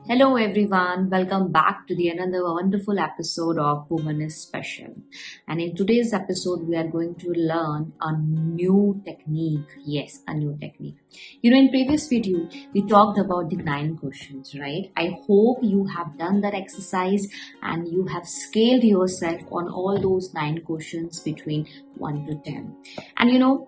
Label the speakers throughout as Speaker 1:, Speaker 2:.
Speaker 1: Hello everyone, welcome back to the another wonderful episode of Woman is Special. And in today's episode, we are going to learn a new technique. Yes, a new technique. In previous video, we talked about the 9 questions, right? I hope you have done that exercise and you have scaled yourself on all those 9 questions between 1 to 10. And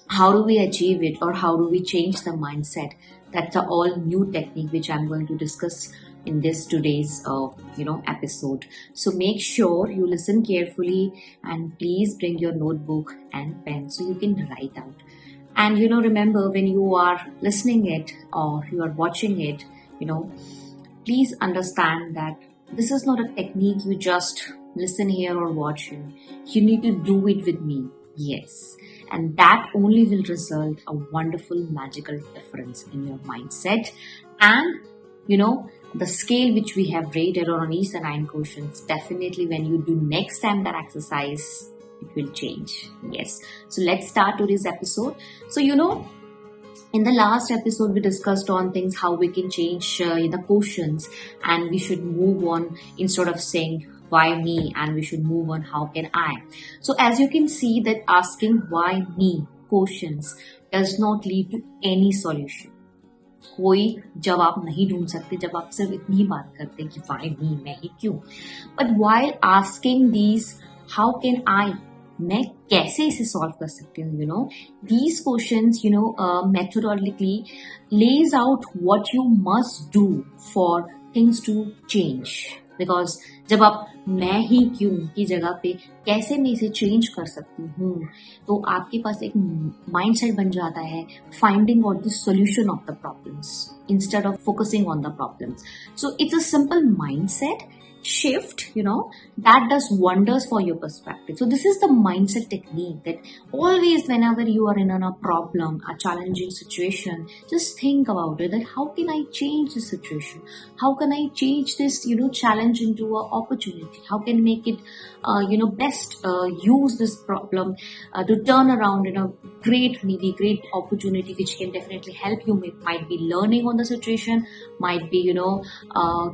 Speaker 1: how do we achieve it or how do we change the mindset? That's a all new technique which I'm going to discuss in this today's episode. So make sure you listen carefully and please bring your notebook and pen so you can write out. And remember, when you are listening it or you are watching it, please understand that this is not a technique you just listen here or watch here. You need to do it with me. Yes. And that only will result a wonderful magical difference in your mindset and the scale which we have rated on each the 9 questions. Definitely when you do next time that exercise, it will change. Yes. So let's start today's episode. So in the last episode, we discussed on things how we can change the questions, and we should move on instead of saying why me, and we should move on how can I. So as you can see that asking why me questions does not lead to any solution. कोई जवाब नहीं ढूंढ सकते जब आप सिर्फ इतनी ही बात करते हैं कि why me, मैं ही क्यों. But while asking these how can I, मैं कैसे इसे सॉल्व कर सकती हूँ, these questions methodologically lays out what you must do for things to change. Because जब आप मैं ही क्यों की जगह पे कैसे मैं इसे चेंज कर सकती हूँ, तो आपके पास एक माइंडसेट बन जाता है finding out the solution of the problems instead of focusing on the problems. So it's a simple mindset shift that does wonders for your perspective. So this is the mindset technique that always whenever you are in a problem, a challenging situation, just think about it, that how can I change this situation, how can I change this challenge into an opportunity, how can I make it best use this problem to turn around in a great opportunity which can definitely help you. Might be learning on the situation, might be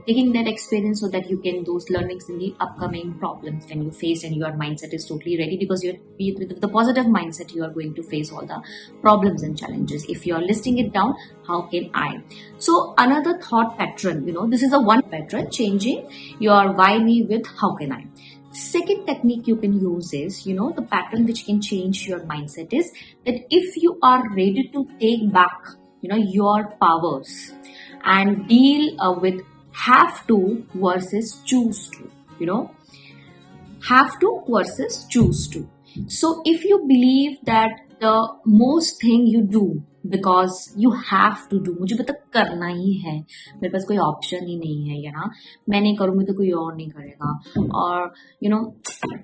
Speaker 1: taking that experience so that you can those learnings in the upcoming problems when you face, and your mindset is totally ready because you're with the positive mindset you are going to face all the problems and challenges. If you are listing it down, how can I? So another thought pattern, this is a one pattern, changing your why me with how can I. Second technique you can use is, the pattern which can change your mindset is that if you are ready to take back, your powers and deal with have to versus choose to, have to versus choose to. So if you believe that the most thing you do because you have to do, मुझे पता करना ही है, मेरे पास कोई option ही नहीं है, मैं नहीं करूँगी तो कोई और नहीं करेगा, और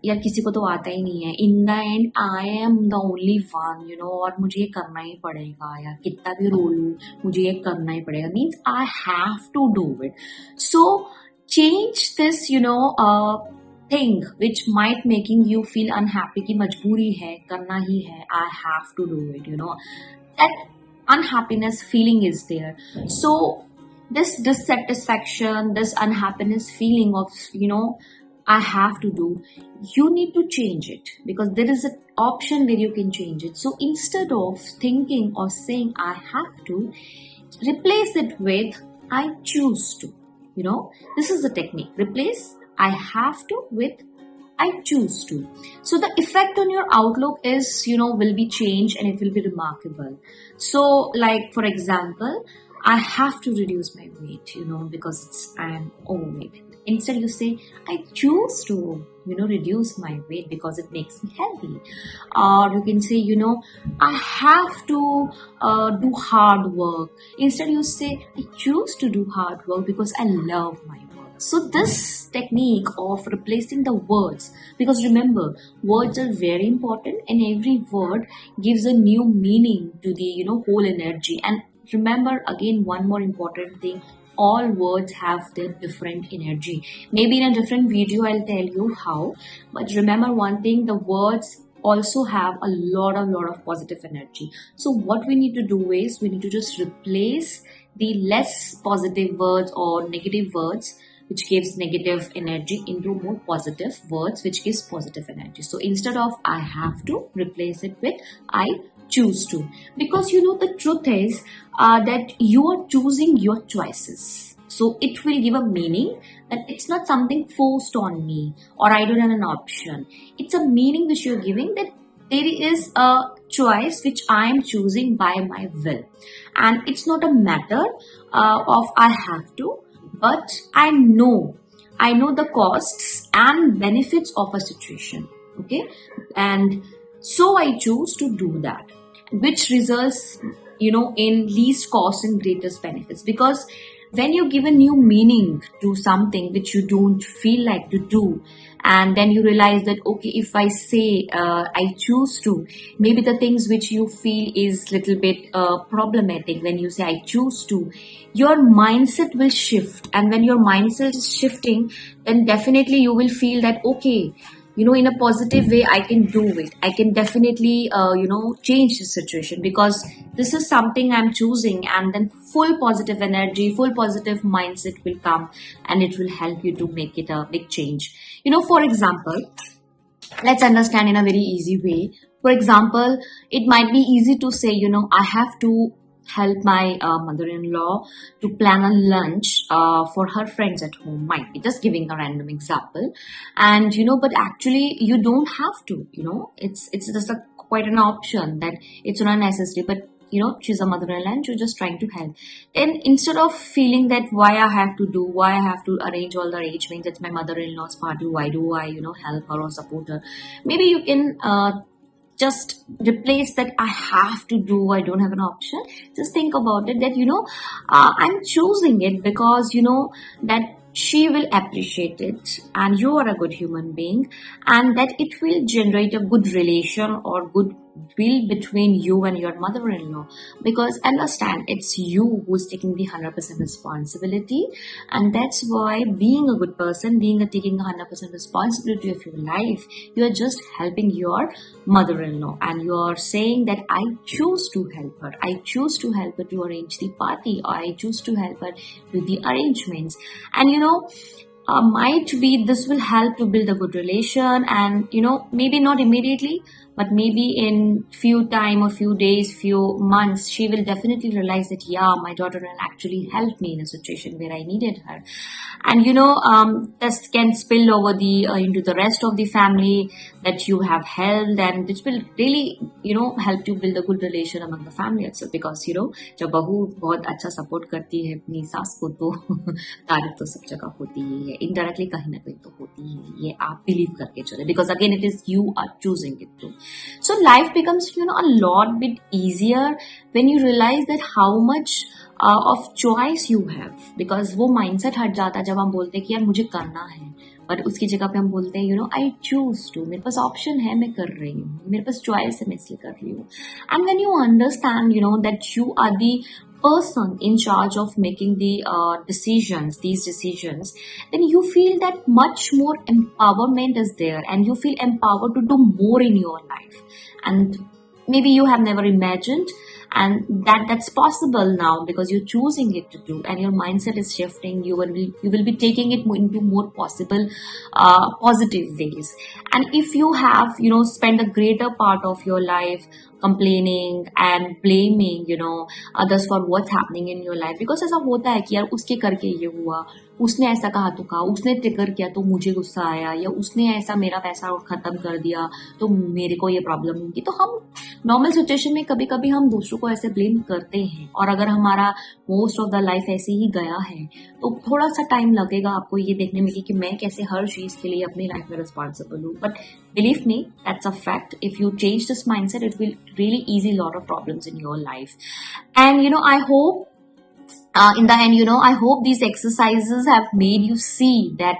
Speaker 1: यार किसी को तो आता ही नहीं है, in the and I am the only one, और मुझे ये करना ही पड़ेगा, यार कितना भी रो लूँ मुझे ये करना ही पड़ेगा, means I have to do it. So change this thing which might making you feel unhappy कि मजबूरी है, करना ही है, I have to do it, that unhappiness feeling is there. So this dissatisfaction, this unhappiness feeling of I have to do, you need to change it because there is an option where you can change it. So instead of thinking or saying I have to, replace it with I choose to. This is the technique. Replace I have to with I choose to. So the effect on your outlook is, will be changed and it will be remarkable. So like, for example, I have to reduce my weight, because I am overweight. Instead you say, I choose to, reduce my weight because it makes me healthy. Or you can say, I have to do hard work. Instead you say, I choose to do hard work because I love my work. So this technique of replacing the words, because remember, words are very important and every word gives a new meaning to the, whole energy. And remember again, one more important thing, all words have their different energy. Maybe in a different video, I'll tell you how, but remember one thing, the words also have a lot of positive energy. So what we need to do is we need to just replace the less positive words or negative words which gives negative energy into more positive words which gives positive energy. So instead of I have to, replace it with I choose to. Because the truth is that you are choosing your choices. So it will give a meaning that it's not something forced on me or I don't have an option. It's a meaning which you're giving that there is a choice which I am choosing by my will. And it's not a matter of I have to, but I know the costs and benefits of a situation. Okay. And so I choose to do that, which results, in least cost and greatest benefits. Because when you give a new meaning to something which you don't feel like to do, and then you realize that, okay, if I say I choose to, maybe the things which you feel is little bit problematic, when you say I choose to, your mindset will shift. And when your mindset is shifting, then definitely you will feel that, okay, in a positive way, I can do it. I can definitely, change the situation, because this is something I'm choosing. And then full positive energy, full positive mindset will come, and it will help you to make it a big change. For example, let's understand in a very easy way. For example, it might be easy to say, I have to help my mother-in-law to plan a lunch for her friends at home. Might be just giving a random example. And but actually you don't have to. It's just quite an option that it's not necessary. But she's a mother-in-law and she's just trying to help. And instead of feeling that why I have to arrange all the arrangements, it's my mother-in-law's party, why do I help her or support her, maybe you can just replace that I have to do, I don't have an option. Just think about it that I'm choosing it because that she will appreciate it, and you are a good human being, and that it will generate a good relation or good will between you and your mother-in-law. Because understand, it's you who's taking the 100% responsibility, and that's why being a good person, taking 100% responsibility of your life, you are just helping your mother-in-law, and you are saying that I choose to help her, I choose to help her to arrange the party, or I choose to help her with the arrangements. And might be this will help to build a good relation, and maybe not immediately, but maybe in few time or few days, few months, she will definitely realize that, yeah, my daughter will actually help me in a situation where I needed her. And this can spill over the into the rest of the family that you have helped, and this will really help to build a good relation among the family itself. Because जब बहू बहुत अच्छा support करती है अपनी सास को, तो तारीफ तो सब जगह होती ही है, इनडायरेक्टली कहीं ना कहीं तो होती ही है, ये आप बिलीव करके चले, because again it is you are choosing it too. So life becomes a lot bit easier when you realize that how much of choice you have. Because वो mindset हट जाता है जब हम बोलते हैं कि यार मुझे करना है, बट उसकी जगह पे हम बोलते हैं आई चूज टू, मेरे पास ऑप्शन है, मैं कर रही हूँ, मेरे पास चॉइस है, मैं इसलिए कर रही हूँ. And when you understand that you are the person in charge of making the these decisions, then you feel that much more empowerment is there, and you feel empowered to do more in your life, and maybe you have never imagined, and that's possible now because you're choosing it to do, and your mindset is shifting. You will be taking it into more possible positive ways. And if you have spent a greater part of your life complaining and blaming others for what's happening in your life, because ऐसा होता है कि यार उसके करके ये हुआ, उसने ऐसा कहा तो कहा, उसने ट्रिगर किया तो मुझे गुस्सा आया, या उसने ऐसा मेरा पैसा खत्म कर दिया तो मेरे को ये प्रॉब्लम होगी. तो हम नॉर्मल सिचुएशन में कभी कभी हम दूसरों को ऐसे ब्लेम करते हैं, और अगर हमारा मोस्ट ऑफ द लाइफ ऐसे ही गया है तो थोड़ा सा टाइम लगेगा आपको ये देखने में कि मैं कैसे हर चीज के लिए अपनी लाइफ में रिस्पॉन्सिबल हूँ. But believe me, that's a fact. If you change this mindset, it will really ease a lot of problems in your life. And I hope in the end, I hope these exercises have made you see that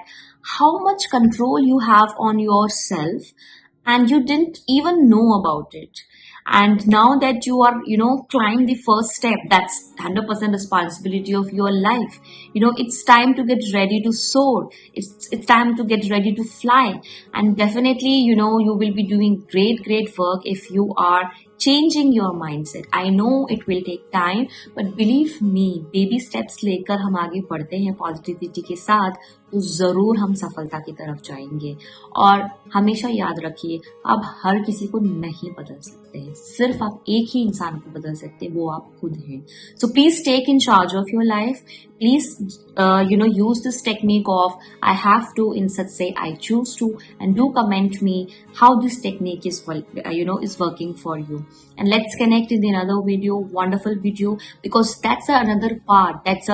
Speaker 1: how much control you have on yourself, and you didn't even know about it. And now that you are, climb the first step, that's 100% responsibility of your life. It's time to get ready to soar. It's time to get ready to fly. And definitely, you will be doing great work if you are changing your mindset. I know it will take time, but believe me, baby steps लेकर हम आगे बढ़ते हैं positivity के साथ, तो जरूर हम सफलता की तरफ जाएंगे. और हमेशा याद रखिए, आप हर किसी को नहीं बदल सकते हैं, सिर्फ आप एक ही इंसान को बदल सकते हैं, वो आप खुद हैं. So please take in charge of your life. Please, use this technique of I have to instead say I choose to, and do comment me how this technique is is working for you. And let's connect in another video, wonderful video, because that's another part, that's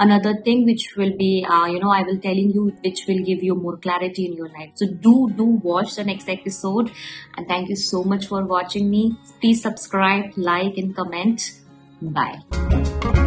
Speaker 1: another thing which will be I will telling you, which will give you more clarity in your life. So do watch the next episode, and thank you so much for watching me. Please subscribe, like, and comment. Bye.